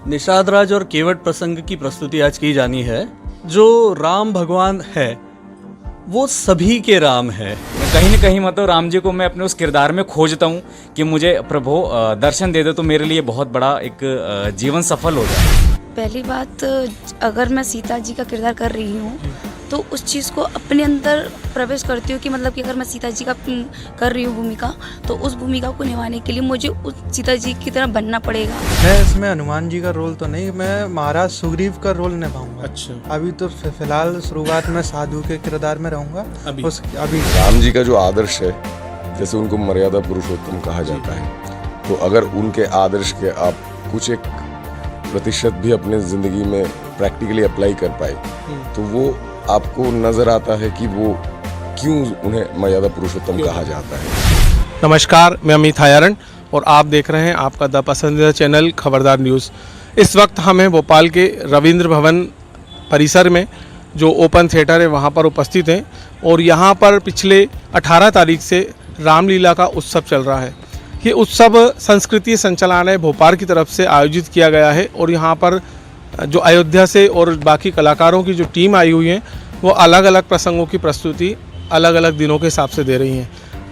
निषाद राज और केवट प्रसंग की प्रस्तुति आज की जानी है। जो राम भगवान है वो सभी के राम है। कहीं न कहीं मतलब राम जी को मैं अपने उस किरदार में खोजता हूँ कि मुझे प्रभु दर्शन दे दे तो मेरे लिए बहुत बड़ा एक जीवन सफल हो जाए। पहली बात, अगर मैं सीता जी का किरदार कर रही हूँ तो उस चीज़ को अपने अंदर प्रवेश करती हूँ कि मतलब कि अगर मैं सीता जी का कर रही हूँ भूमिका, तो उस भूमिका को निभाने के लिए मुझे उस सीता जी की तरह बनना पड़ेगा। मैं इसमें हनुमान जी का रोल तो नहीं, मैं महाराज सुग्रीव का रोल निभाऊंगा। अच्छा। अभी तो फिलहाल शुरुआत में साधु के किरदार में रहूंगा। अभी राम जी का जो आदर्श है, जैसे उनको मर्यादा पुरुषोत्तम कहा जाता है, तो अगर उनके आदर्श के आप कुछ एक प्रतिशत भी अपने जिंदगी में प्रैक्टिकली अप्लाई कर पाए तो वो आपको नजर आता है कि वो क्यों उन्हें मर्यादा पुरुषोत्तम कहा जाता है। नमस्कार, मैं अमित हायारण और आप देख रहे हैं आपका द पसंदीदा चैनल खबरदार न्यूज़। इस वक्त हम हैं भोपाल के रविंद्र भवन परिसर में, जो ओपन थिएटर है वहाँ पर उपस्थित हैं और यहाँ पर पिछले 18 तारीख से रामलीला का उत्सव चल रहा है। ये उत्सव संस्कृति संचालनालय भोपाल की तरफ से आयोजित किया गया है और यहाँ पर जो अयोध्या से और बाकी कलाकारों की जो टीम आई हुई है वो अलग अलग प्रसंगों की प्रस्तुति अलग अलग दिनों के हिसाब से दे रही हैं।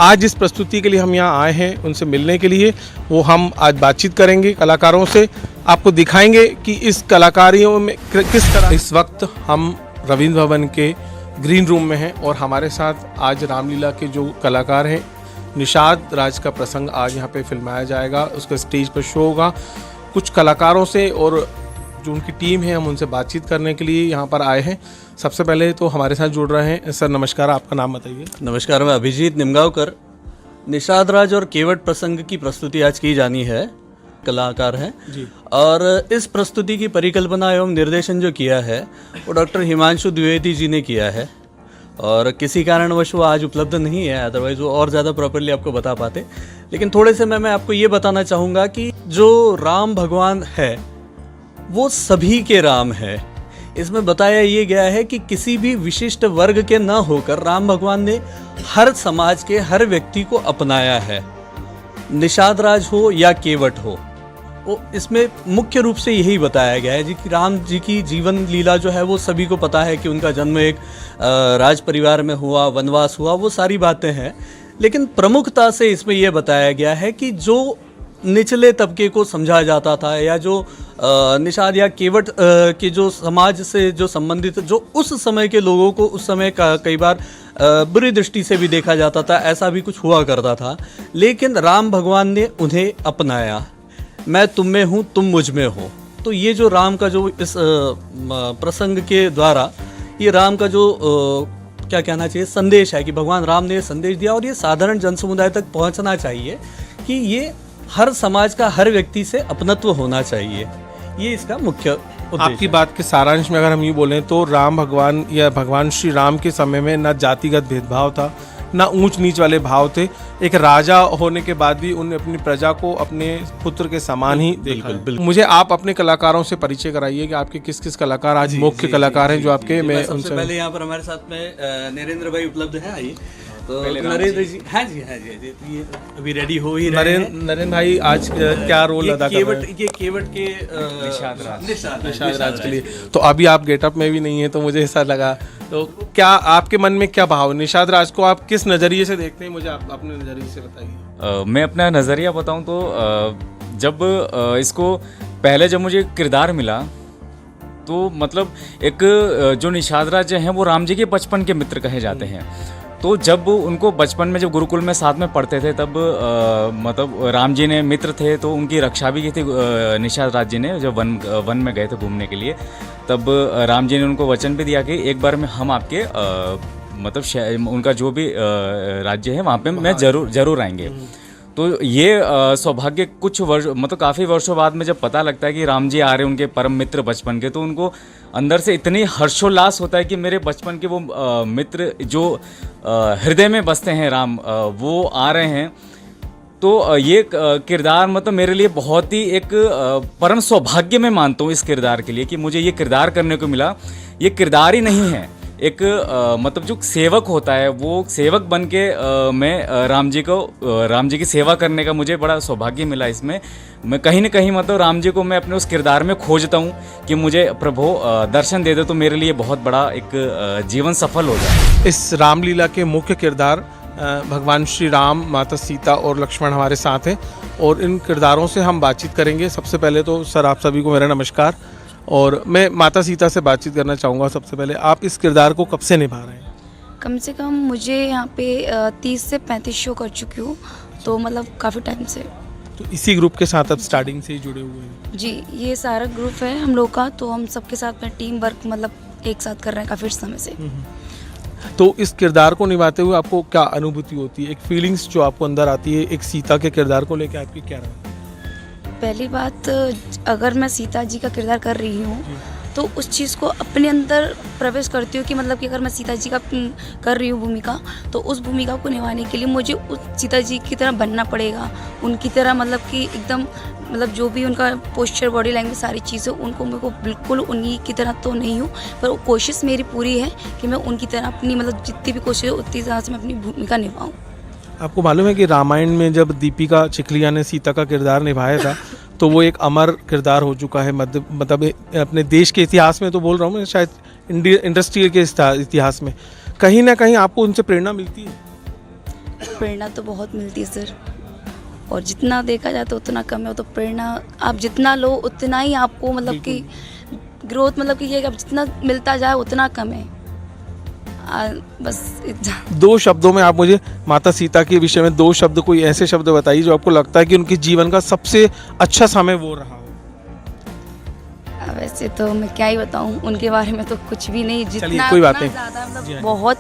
आज इस प्रस्तुति के लिए हम यहाँ आए हैं उनसे मिलने के लिए। वो हम आज बातचीत करेंगे कलाकारों से, आपको दिखाएंगे कि इस कलाकारियों में किस तरह। इस वक्त हम रविंद्र भवन के ग्रीन रूम में हैं और हमारे साथ आज रामलीला के जो कलाकार हैं, निषाद राज का प्रसंग आज यहाँ पे फिल्माया जाएगा, उसका स्टेज पर शो होगा। कुछ कलाकारों से और जो उनकी टीम है हम उनसे बातचीत करने के लिए यहाँ पर आए हैं। सबसे पहले तो हमारे साथ जुड़ रहे हैं सर, नमस्कार, आपका नाम बताइए। नमस्कार, मैं अभिजीत निमगांवकर। निषाद राज और केवट प्रसंग की प्रस्तुति आज की जानी है, कलाकार हैं जी। और इस प्रस्तुति की परिकल्पना एवं निर्देशन जो किया है वो डॉक्टर हिमांशु द्विवेदी जी ने किया है और किसी कारणवश वो आज उपलब्ध नहीं है, अदरवाइज वो और ज़्यादा प्रॉपरली आपको बता पाते। लेकिन थोड़े से मैं आपको ये बताना चाहूँगा कि जो राम भगवान है वो सभी के राम है। इसमें बताया ये गया है कि किसी भी विशिष्ट वर्ग के न होकर राम भगवान ने हर समाज के हर व्यक्ति को अपनाया है, निषाद राज हो या केवट हो। वो इसमें मुख्य रूप से यही बताया गया है जी कि राम जी की जीवन लीला जो है वो सभी को पता है कि उनका जन्म एक राज परिवार में हुआ, वनवास हुआ, वो सारी बातें हैं। लेकिन प्रमुखता से इसमें यह बताया गया है कि जो निचले तबके को समझा जाता था या जो निषाद या केवट के जो समाज से जो संबंधित, जो उस समय के लोगों को उस समय का कई बार बुरी दृष्टि से भी देखा जाता था, ऐसा भी कुछ हुआ करता था। लेकिन राम भगवान ने उन्हें अपनाया। मैं तुम में हूँ, तुम मुझ में हो। तो ये जो राम का जो इस प्रसंग के द्वारा ये राम का जो क्या कहना चाहिए संदेश है कि भगवान राम ने संदेश दिया और ये साधारण जन समुदाय तक पहुंचना चाहिए कि ये हर समाज का हर व्यक्ति से अपनत्व होना चाहिए। ये इसका मुख्य उद्देश्य। आपकी बात के सारांश में अगर हम ये बोलें तो राम भगवान या भगवान श्री राम के समय में न जातिगत भेदभाव था, ना ऊंच नीच वाले भाव थे। एक राजा होने के बाद भी उन्होंने अपनी प्रजा को अपने पुत्र के समान ही देखा। बिल्कुल। मुझे आप अपने कलाकारों से परिचय कराइए कि आपके किस किस कलाकार आज मुख्य कलाकार हैं जो आपके। मैं सबसे पहले यहाँ पर हमारे साथ में नरेंद्र भाई उपलब्ध हैं, आइए। तो नरेंद्र जी, हाँ जी, तो ये अभी रेडी हो ही रहे हैं। नरेंद्र भाई आज क्या रोल अदा कर रहे हैं? ये केवट के निषाद राज के लिए तो अभी आप गेटअप में भी नहीं है, तो मुझे ऐसा लगा। तो क्या आपके मन में क्या भाव, निषाद राज को आप किस नज़रिए से देखते हैं, मुझे आप अपने नज़रिए से बताइए। मैं अपना नज़रिया बताऊं तो जब इसको पहले जब मुझे किरदार मिला तो मतलब एक जो निषाद राज हैं वो राम जी के बचपन के मित्र कहे जाते हैं। तो जब उनको बचपन में जब गुरुकुल में साथ में पढ़ते थे तब मतलब राम जी ने मित्र थे तो उनकी रक्षा भी की थी निषाद राज जी ने। जब वन में गए थे घूमने के लिए तब राम जी ने उनको वचन भी दिया कि एक बार में हम आपके मतलब उनका जो भी राज्य है वहाँ पे मैं जरूर आएंगे। तो ये सौभाग्य कुछ वर्ष मतलब काफ़ी वर्षों बाद में जब पता लगता है कि राम जी आ रहे हैं उनके परम मित्र बचपन के, तो उनको अंदर से इतनी हर्षोल्लास होता है कि मेरे बचपन के वो मित्र जो हृदय में बसते हैं राम, वो आ रहे हैं। तो ये किरदार मतलब मेरे लिए बहुत ही एक परम सौभाग्य मैं मानता हूँ इस किरदार के लिए कि मुझे ये किरदार करने को मिला। ये किरदार ही नहीं है, एक मतलब जो सेवक होता है वो सेवक बन के मैं राम जी की सेवा करने का मुझे बड़ा सौभाग्य मिला। इसमें मैं कहीं ना कहीं मतलब राम जी को मैं अपने उस किरदार में खोजता हूँ कि मुझे प्रभु दर्शन दे दे तो मेरे लिए बहुत बड़ा एक जीवन सफल हो जाए। इस रामलीला के मुख्य किरदार भगवान श्री राम, माता सीता और लक्ष्मण हमारे साथ हैं और इन किरदारों से हम बातचीत करेंगे। सबसे पहले तो सर आप सभी को मेरा नमस्कार और मैं माता सीता से बातचीत करना चाहूँगा। सबसे पहले आप इस किरदार को कब से निभा रहे हैं? कम से कम मुझे यहाँ पे 30 से 35 शो कर चुकी हूँ, तो मतलब काफ़ी टाइम से। तो इसी ग्रुप के साथ अब स्टार्टिंग से ही जुड़े हुए हैं? जी, ये सारा ग्रुप है हम लोग का, तो हम सबके साथ में टीम वर्क मतलब एक साथ कर रहे हैं काफ़ी समय से। तो इस किरदार को निभाते हुए आपको क्या अनुभूति होती है, एक फीलिंग्स जो आपको अंदर आती है एक सीता के किरदार को लेकर आपकी क्या रहा? पहली बात, अगर मैं सीता जी का किरदार कर रही हूँ तो उस चीज़ को अपने अंदर प्रवेश करती हूँ कि मतलब कि अगर मैं सीता जी का कर रही हूँ भूमिका, तो उस भूमिका को निभाने के लिए मुझे उस सीता जी की तरह बनना पड़ेगा, उनकी तरह मतलब कि एकदम मतलब जो भी उनका पोस्चर, बॉडी लैंग्वेज, सारी चीज़ें उनको मेरे को बिल्कुल उन्हीं की तरह तो नहीं हूँ, पर कोशिश मेरी पूरी है कि मैं उनकी तरह अपनी मतलब जितनी भी कोशिश है उतनी तरह से मैं अपनी भूमिका निभाऊँ। आपको मालूम है कि रामायण में जब दीपिका चिखलिया ने सीता का किरदार निभाया था तो वो एक अमर किरदार हो चुका है, मतलब अपने देश के इतिहास में तो बोल रहा हूँ मैं, शायद इंडस्ट्री के इतिहास में। कहीं ना कहीं आपको उनसे प्रेरणा मिलती है? प्रेरणा तो बहुत मिलती है सर, और जितना देखा जाए तो उतना कम है। तो प्रेरणा आप जितना लो उतना ही आपको मतलब कि ग्रोथ, मतलब कि ये कि आप जितना मिलता जाए उतना कम है। बस इतना। 2 शब्दों में आप मुझे माता सीता के विषय में 2 शब्द, कोई ऐसे शब्द बताइए जो आपको लगता है कि उनके जीवन का सबसे अच्छा समय वो रहा हो। वैसे तो मैं क्या ही बताऊं उनके बारे में, तो कुछ भी नहीं। जितना कोई बात उतना नहीं। ज़्यादा मतलब जी हाँ। बहुत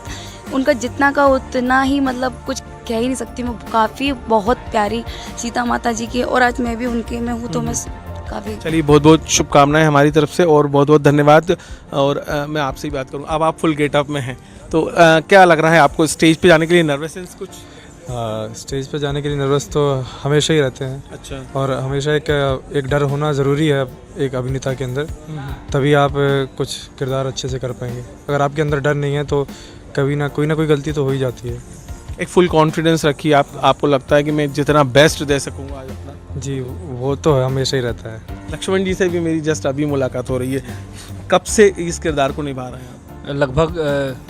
उनका जितना का उतना ही, मतलब कुछ कह ही नहीं सकती मैं। काफ़ी बहुत प्यारी सीता माता जी की, और आज मैं भी उनके में हूँ, तो मैं काफ़ी। चलिए, बहुत बहुत शुभकामनाएं हमारी तरफ से और बहुत बहुत धन्यवाद। और मैं आपसे ही बात करूँ, अब आप फुल गेटअप में हैं तो क्या लग रहा है आपको स्टेज पे जाने के लिए? नर्वसनेस कुछ? स्टेज पे जाने के लिए नर्वस तो हमेशा ही रहते हैं। अच्छा। और हमेशा एक डर होना ज़रूरी है एक अभिनेता के अंदर, तभी आप कुछ किरदार अच्छे से कर पाएंगे। अगर आपके अंदर डर नहीं है तो कभी ना कोई गलती तो हो ही जाती है। एक फुल कॉन्फिडेंस रखिए, आपको लगता है कि मैं जितना बेस्ट दे सकूंगा आज अपना? जी, वो तो हमेशा ही रहता है। लक्ष्मण जी से भी मेरी जस्ट अभी मुलाकात हो रही है। कब से इस किरदार को निभा रहे हैं आप? लगभग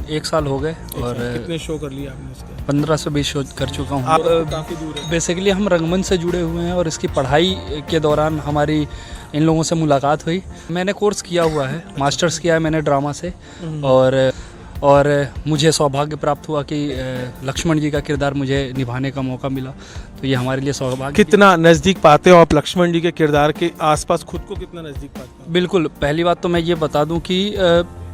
1 साल हो गए और कितने शो कर लिए आपने इसके? 15 से 20 शो कर चुका हूँ। आप काफ़ी दूर है। बेसिकली हम रंगमंच से जुड़े हुए हैं और इसकी पढ़ाई के दौरान हमारी इन लोगों से मुलाकात हुई। मैंने कोर्स किया हुआ है, मास्टर्स किया है मैंने ड्रामा से, और मुझे सौभाग्य प्राप्त हुआ कि लक्ष्मण जी का किरदार मुझे निभाने का मौका मिला, तो ये हमारे लिए सौभाग्य। कितना नज़दीक पाते हो आप लक्ष्मण जी के किरदार के आसपास खुद को, कितना नज़दीक पाते हो? बिल्कुल, पहली बात तो मैं ये बता दूं कि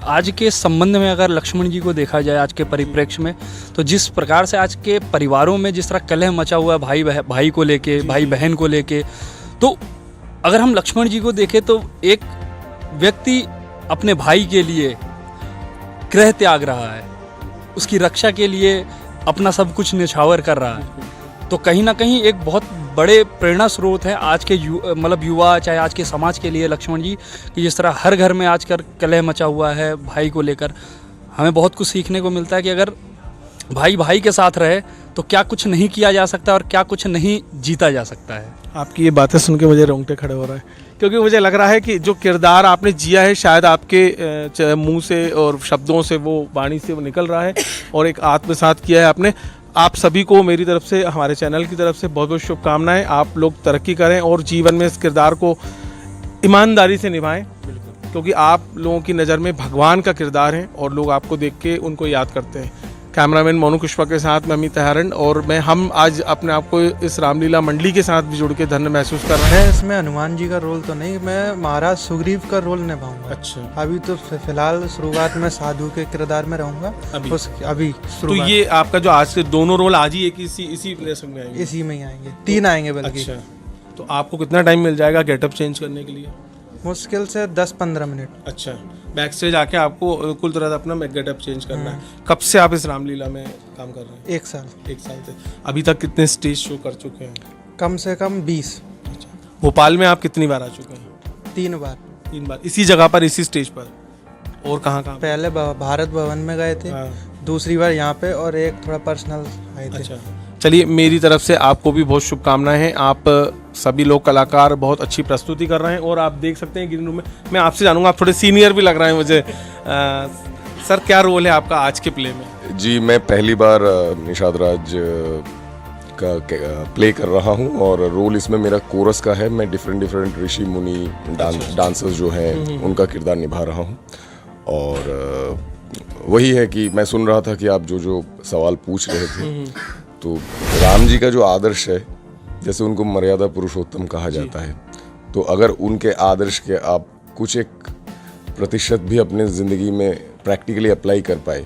आज के संबंध में अगर लक्ष्मण जी को देखा जाए आज के परिप्रेक्ष्य में, तो जिस प्रकार से आज के परिवारों में जिस तरह कलह मचा हुआ है भाई को लेके, भाई बहन को लेके, तो अगर हम लक्ष्मण जी को देखें तो एक व्यक्ति अपने भाई के लिए गृह त्याग रहा है, उसकी रक्षा के लिए अपना सब कुछ न्यौछावर कर रहा है। तो कहीं ना कहीं एक बहुत बड़े प्रेरणा स्रोत है आज के मतलब युवा, चाहे आज के समाज के लिए लक्ष्मण जी, कि जिस तरह हर घर में आजकल कलह मचा हुआ है भाई को लेकर, हमें बहुत कुछ सीखने को मिलता है कि अगर भाई भाई के साथ रहे तो क्या कुछ नहीं किया जा सकता और क्या कुछ नहीं जीता जा सकता है। आपकी ये बातें सुन के मुझे रोंगटे खड़े हो रहा है, क्योंकि मुझे लग रहा है कि जो किरदार आपने जिया है शायद आपके मुंह से और शब्दों से, वो वाणी से वो निकल रहा है और एक आत्मसात किया है आपने। आप सभी को मेरी तरफ से, हमारे चैनल की तरफ से बहुत बहुत शुभकामनाएं। आप लोग तरक्की करें और जीवन में इस किरदार को ईमानदारी से निभाएं, क्योंकि आप लोगों की नज़र में भगवान का किरदार है और लोग आपको देख के उनको याद करते हैं। कैमरामैन मोनू कुशवा के साथ मैं अमित हरण, और हम आज अपने आप को इस रामलीला मंडली के साथ भी जुड़ के धन्य महसूस कर रहे हैं। मैं इसमें हनुमान जी का रोल तो नहीं, मैं महाराज सुग्रीव का रोल निभाऊंगा। अच्छा। अभी तो फिलहाल शुरुआत में साधु के किरदार में रहूंगा। अभी तो ये आपका जो आज से दोनों रोल आज ही एक इसी प्लेस में आएंगे? इसी में ही आएंगे, 3 आएंगे बल्कि। अच्छा, तो आपको कितना टाइम मिल जाएगा गेटअप चेंज करने के लिए? मुश्किल से 10-15 मिनट। अच्छा, बैक स्टेज आके आपको कुल तरह अपना गेटअप चेंज करना है। कब से आप इस रामलीला में काम कर रहे हैं? 1 साल। 1 साल से। अभी तक कितने स्टेज शो कर चुके हैं? कम से कम 20। भोपाल में आप कितनी बार आ चुके हैं? 3 बार। 3 बार। इसी जगह पर, इसी स्टेज पर? और कहाँ कहाँ? पहले भारत भवन में गए थे, हाँ। दूसरी बार यहाँ पे, और एक थोड़ा पर्सनल आए थे। अच्छा, चलिए मेरी तरफ से आपको भी बहुत शुभकामनाएं हैं। आप सभी लोग कलाकार बहुत अच्छी प्रस्तुति कर रहे हैं और आप देख सकते हैं ग्रीन रूम में। मैं आपसे जानूंगा, आप थोड़े सीनियर भी लग रहे हैं मुझे। सर क्या रोल है आपका आज के प्ले में? जी, मैं पहली बार निषाद राज का प्ले कर रहा हूँ और रोल इसमें मेरा कोरस का है। मैं डिफरेंट ऋषि मुनि डांसर्स जो हैं उनका किरदार निभा रहा हूँ। और वही है कि मैं सुन रहा था कि आप जो सवाल पूछ रहे थे, तो राम जी का जो आदर्श है, जैसे उनको मर्यादा पुरुषोत्तम कहा जाता है, तो अगर उनके आदर्श के आप कुछ एक प्रतिशत भी अपने ज़िंदगी में प्रैक्टिकली अप्लाई कर पाए,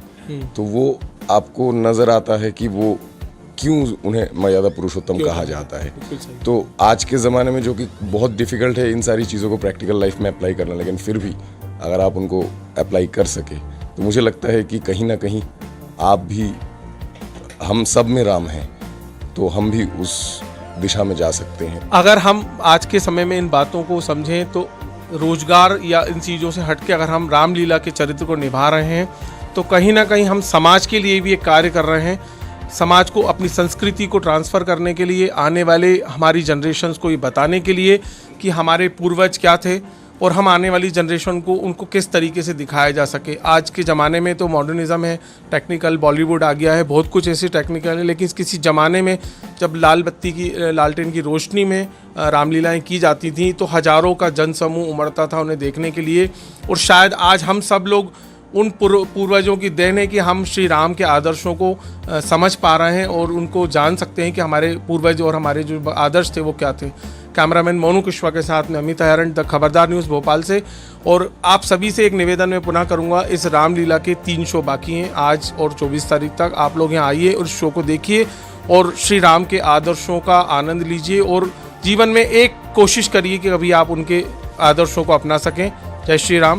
तो वो आपको नज़र आता है कि वो क्यों उन्हें मर्यादा पुरुषोत्तम कहा जाता है। तो आज के ज़माने में जो कि बहुत डिफ़िकल्ट है इन सारी चीज़ों को प्रैक्टिकल लाइफ में अप्लाई करना, लेकिन फिर भी अगर आप उनको अप्लाई कर सके तो मुझे लगता है कि कहीं ना कहीं आप भी, हम सब में राम हैं, तो हम भी उस दिशा में जा सकते हैं। अगर हम आज के समय में इन बातों को समझें तो रोजगार या इन चीज़ों से हट के अगर हम रामलीला के चरित्र को निभा रहे हैं तो कहीं ना कहीं हम समाज के लिए भी एक कार्य कर रहे हैं। समाज को अपनी संस्कृति को ट्रांसफ़र करने के लिए, आने वाले हमारी जनरेशन्स को ये बताने के लिए कि हमारे पूर्वज क्या थे और हम आने वाली जनरेशन को उनको किस तरीके से दिखाया जा सके। आज के ज़माने में तो मॉडर्निज़्म है, टेक्निकल बॉलीवुड आ गया है, बहुत कुछ ऐसी टेक्निकल है, लेकिन किसी ज़माने में जब लालटेन की रोशनी में रामलीलाएं की जाती थीं तो हज़ारों का जनसमूह उमड़ता था उन्हें देखने के लिए। और शायद आज हम सब लोग उन पूर्वजों की देन है कि हम श्री राम के आदर्शों को समझ पा रहे हैं और उनको जान सकते हैं कि हमारे पूर्वज और हमारे जो आदर्श थे वो क्या थे। कैमरामैन मोनू कुशवाहा के साथ में अमित हरण, द खबरदार न्यूज़ भोपाल से। और आप सभी से एक निवेदन मैं पुनः करूंगा, इस रामलीला के 3 शो बाकी हैं, आज और 24 तारीख तक। आप लोग यहाँ आइए और शो को देखिए और श्री राम के आदर्शों का आनंद लीजिए और जीवन में एक कोशिश करिए कि कभी आप उनके आदर्शों को अपना सकें। जय श्री राम।